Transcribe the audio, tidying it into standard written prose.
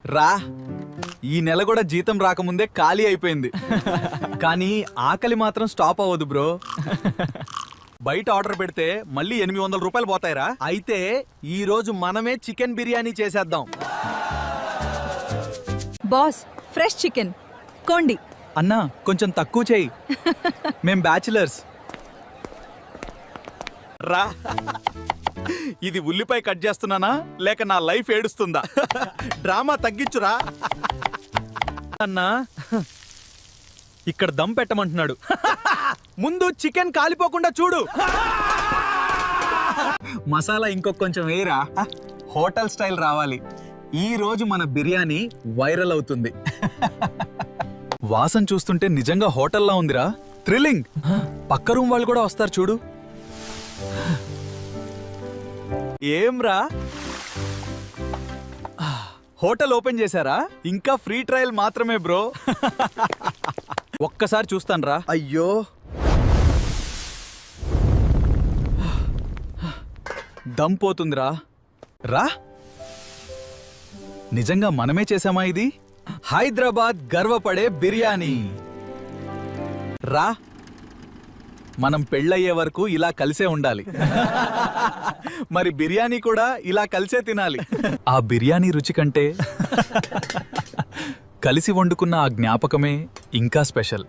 రా, ఈ నెల కూడా జీతం రాకముందే ఖాళీ అయిపోయింది. కానీ ఆకలి మాత్రం స్టాప్ అవ్వదు బ్రో. బయట ఆర్డర్ పెడితే మళ్ళీ 800 రూపాయలు పోతాయిరా. అయితే ఈ రోజు మనమే చికెన్ బిర్యానీ చేసేద్దాం. బాస్, ఫ్రెష్ చికెన్ కోండి. అన్నా కొంచెం తక్కువ చేయి, మేం బ్యాచిలర్స్. రా, ఇది ఉల్లిపాయ కట్ చేస్తున్నానా లేక నా లైఫ్ ఏడుస్తుందా? డ్రామా తగ్గించురా. అన్నా ఇక్కడ దమ్ పెట్టమంటున్నాడు. ముందు చికెన్ కాలిపోకుండా చూడు. మసాలా ఇంకొక కొంచెం వేయరా. హోటల్ స్టైల్ రావాలి. ఈ రోజు మన బిర్యానీ వైరల్ అవుతుంది. వాసన చూస్తుంటే నిజంగా హోటల్లా ఉందిరా. థ్రిల్లింగ్. పక్క రూమ్ వాళ్ళు కూడా వస్తారు చూడు. ఏంరా, హోటల్ ఓపెన్ చేశారా? ఇంకా ఫ్రీ ట్రయల్ మాత్రమే బ్రో. ఒక్కసారి చూస్తాన్రా. అయ్యో, దమ్ పోతుందిరా. రా, నిజంగా మనమే చేసామా ఇది? హైదరాబాద్ గర్వపడే బిర్యానీ. రా, మనం పెళ్ళయ్యే వరకు ఇలా కలిసే ఉండాలి. మరి బిర్యానీ కూడా ఇలా కలిసే తినాలి. ఆ బిర్యానీ రుచి కంటే కలిసి వండుకున్న ఆ జ్ఞాపకమే ఇంకా స్పెషల్.